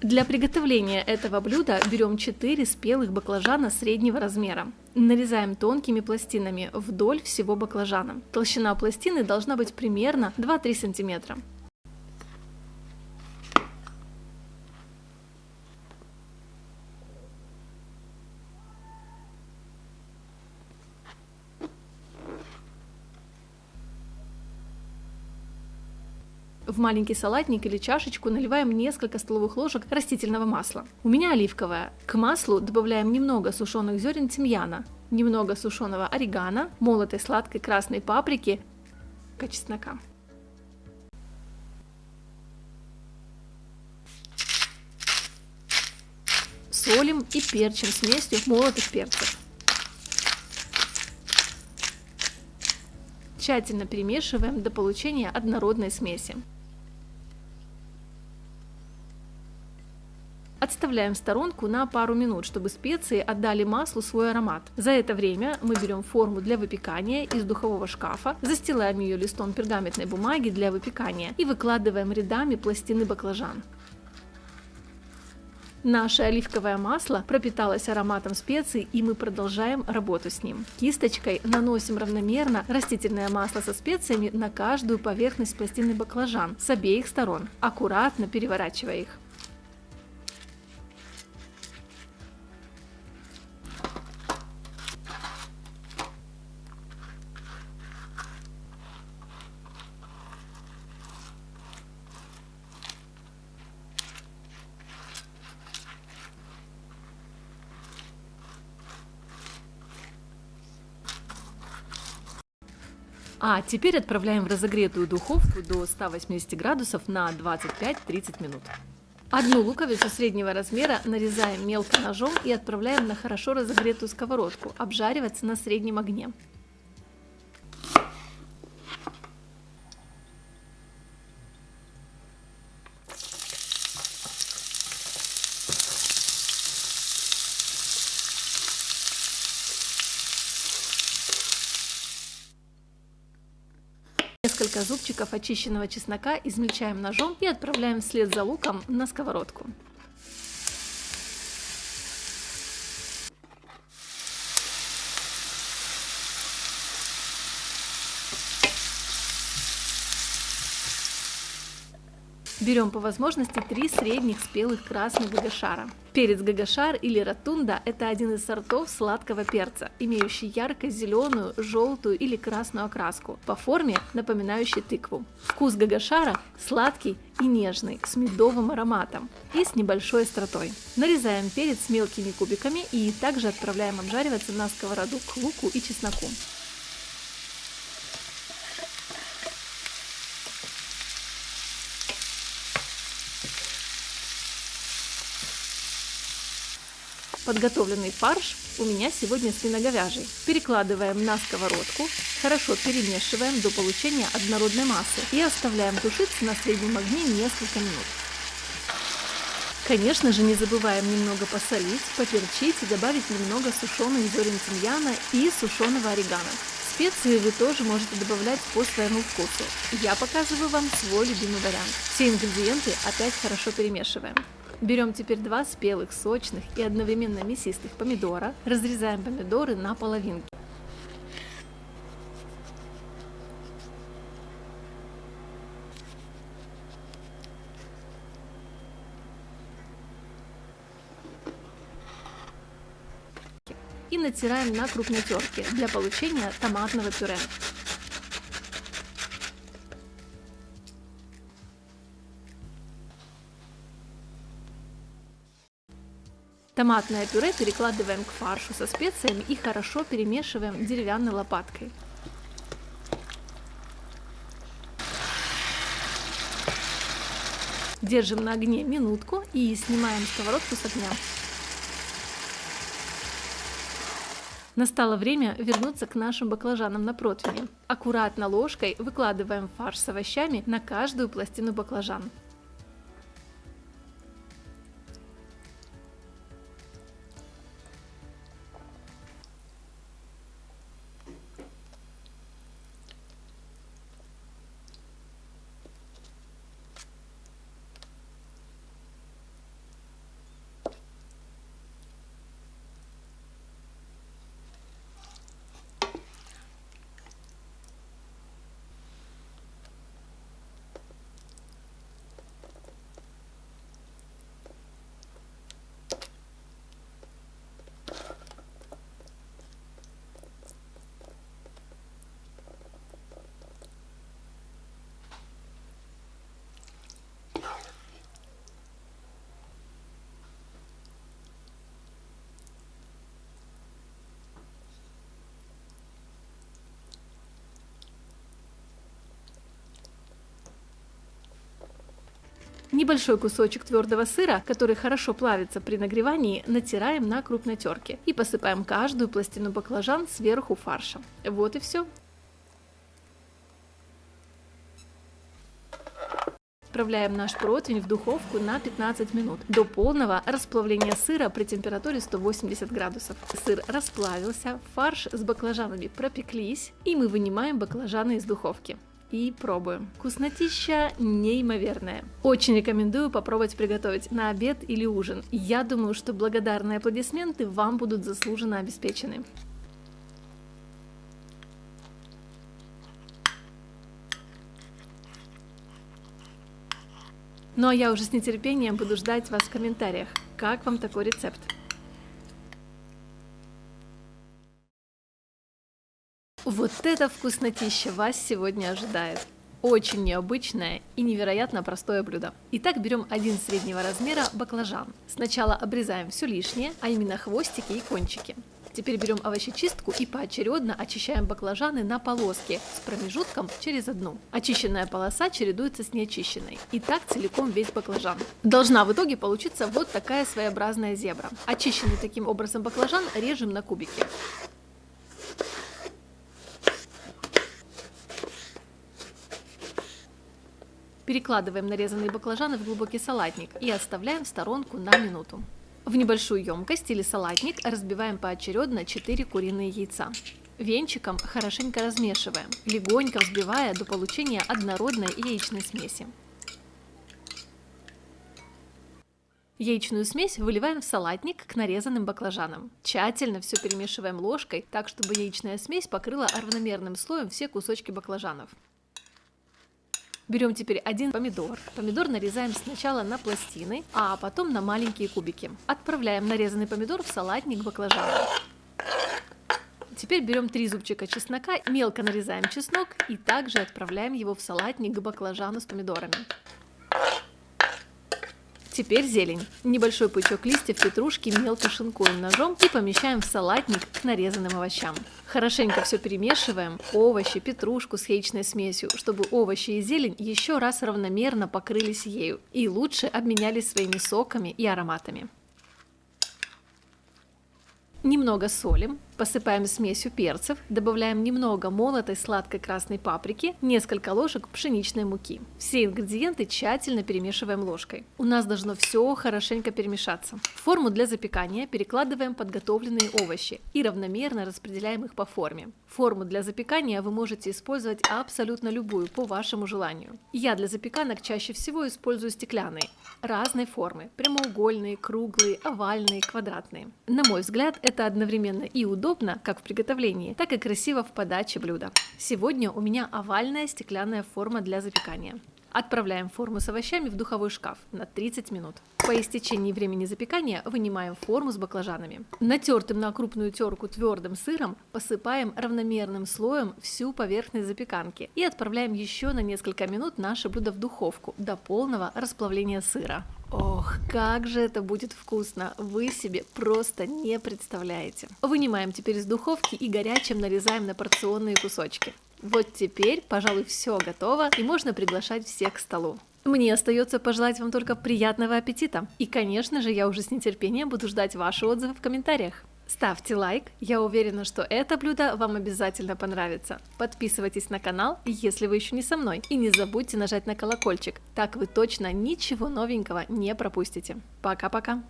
Для приготовления этого блюда берем 4 спелых баклажана среднего размера. Нарезаем тонкими пластинами вдоль всего баклажана. Толщина пластины должна быть примерно 2-3 см. В маленький салатник или чашечку наливаем несколько столовых ложек растительного масла. У меня оливковое. К маслу добавляем немного сушеных зерен тимьяна, немного сушеного орегано, молотой сладкой красной паприки, чеснока. Солим и перчим смесью молотых перцев. Тщательно перемешиваем до получения однородной смеси. Отставляем в сторонку на пару минут, чтобы специи отдали маслу свой аромат. За это время мы берем форму для выпекания из духового шкафа, застилаем ее листом пергаментной бумаги для выпекания и выкладываем рядами пластины баклажан. Наше оливковое масло пропиталось ароматом специй, и мы продолжаем работу с ним. Кисточкой наносим равномерно растительное масло со специями на каждую поверхность пластины баклажан с обеих сторон, аккуратно переворачивая их. А теперь отправляем в разогретую духовку до 180 градусов на 25-30 минут. Одну луковицу среднего размера нарезаем мелко ножом и отправляем на хорошо разогретую сковородку обжариваться на среднем огне. Несколько зубчиков очищенного чеснока измельчаем ножом и отправляем вслед за луком на сковородку. Берем по возможности 3 средних спелых красных гагашара. Перец гагашар или ротунда – это один из сортов сладкого перца, имеющий ярко-зеленую, желтую или красную окраску, по форме напоминающий тыкву. Вкус гагашара сладкий и нежный, с медовым ароматом и с небольшой остротой. Нарезаем перец мелкими кубиками и также отправляем обжариваться на сковороду к луку и чесноку. Подготовленный фарш у меня сегодня свиноговяжий. Перекладываем на сковородку, хорошо перемешиваем до получения однородной массы и оставляем тушиться на среднем огне несколько минут. Конечно же, не забываем немного посолить, поперчить и добавить немного сушеных зерен тимьяна и сушеного орегано. Специи вы тоже можете добавлять по своему вкусу. Я показываю вам свой любимый вариант. Все ингредиенты опять хорошо перемешиваем. Берем теперь 2 спелых, сочных и одновременно мясистых помидора, разрезаем помидоры на половинки. И натираем на крупной терке для получения томатного пюре. Томатное пюре перекладываем к фаршу со специями и хорошо перемешиваем деревянной лопаткой. Держим на огне минутку и снимаем сковородку с огня. Настало время вернуться к нашим баклажанам на противне. Аккуратно ложкой выкладываем фарш с овощами на каждую пластину баклажан. Небольшой кусочек твердого сыра, который хорошо плавится при нагревании, натираем на крупной терке и посыпаем каждую пластину баклажан сверху фаршем. Вот и все. Отправляем наш противень в духовку на 15 минут до полного расплавления сыра при температуре 180 градусов. Сыр расплавился, фарш с баклажанами пропеклись, и мы вынимаем баклажаны из духовки. И пробуем. Вкуснотища неимоверная. Очень рекомендую попробовать приготовить на обед или ужин. Я думаю, что благодарные аплодисменты вам будут заслуженно обеспечены. Ну а я уже с нетерпением буду ждать вас в комментариях. Как вам такой рецепт? Вот это вкуснотища вас сегодня ожидает! Очень необычное и невероятно простое блюдо. Итак, берем один среднего размера баклажан. Сначала обрезаем все лишнее, а именно хвостики и кончики. Теперь берем овощечистку и поочередно очищаем баклажаны на полоски с промежутком через одну. Очищенная полоса чередуется с неочищенной. И так целиком весь баклажан. Должна в итоге получиться вот такая своеобразная зебра. Очищенный таким образом баклажан режем на кубики. Перекладываем нарезанные баклажаны в глубокий салатник и оставляем в сторонку на минуту. В небольшую емкость или салатник разбиваем поочередно 4 куриные яйца. Венчиком хорошенько размешиваем, легонько взбивая до получения однородной яичной смеси. Яичную смесь выливаем в салатник к нарезанным баклажанам. Тщательно все перемешиваем ложкой, так чтобы яичная смесь покрыла равномерным слоем все кусочки баклажанов. Берем теперь один помидор. Помидор нарезаем сначала на пластины, а потом на маленькие кубики. Отправляем нарезанный помидор в салатник баклажана. Теперь берем 3 зубчика чеснока, мелко нарезаем чеснок и также отправляем его в салатник к баклажану с помидорами. Теперь зелень. Небольшой пучок листьев петрушки мелко шинкуем ножом и помещаем в салатник к нарезанным овощам. Хорошенько все перемешиваем, овощи, петрушку с яичной смесью, чтобы овощи и зелень еще раз равномерно покрылись ею и лучше обменялись своими соками и ароматами. Немного солим, посыпаем смесью перцев, добавляем немного молотой сладкой красной паприки, несколько ложек пшеничной муки. Все ингредиенты тщательно перемешиваем ложкой. У нас должно все хорошенько перемешаться. В форму для запекания перекладываем подготовленные овощи и равномерно распределяем их по форме. Форму для запекания вы можете использовать абсолютно любую, по вашему желанию. Я для запеканок чаще всего использую стеклянные, разной формы, прямоугольные, круглые, овальные, квадратные. На мой взгляд, это одновременно и удобно, как в приготовлении, так и красиво в подаче блюда. Сегодня у меня овальная стеклянная форма для запекания. Отправляем форму с овощами в духовой шкаф на 30 минут. По истечении времени запекания вынимаем форму с баклажанами. Натертым на крупную терку твердым сыром посыпаем равномерным слоем всю поверхность запеканки и отправляем еще на несколько минут наше блюдо в духовку до полного расплавления сыра. Ох, как же это будет вкусно, вы себе просто не представляете. Вынимаем теперь из духовки и горячим нарезаем на порционные кусочки. Вот теперь, пожалуй, все готово и можно приглашать всех к столу. Мне остается пожелать вам только приятного аппетита. И, конечно же, я уже с нетерпением буду ждать ваши отзывы в комментариях. Ставьте лайк, я уверена, что это блюдо вам обязательно понравится. Подписывайтесь на канал, если вы еще не со мной. И не забудьте нажать на колокольчик, так вы точно ничего новенького не пропустите. Пока-пока!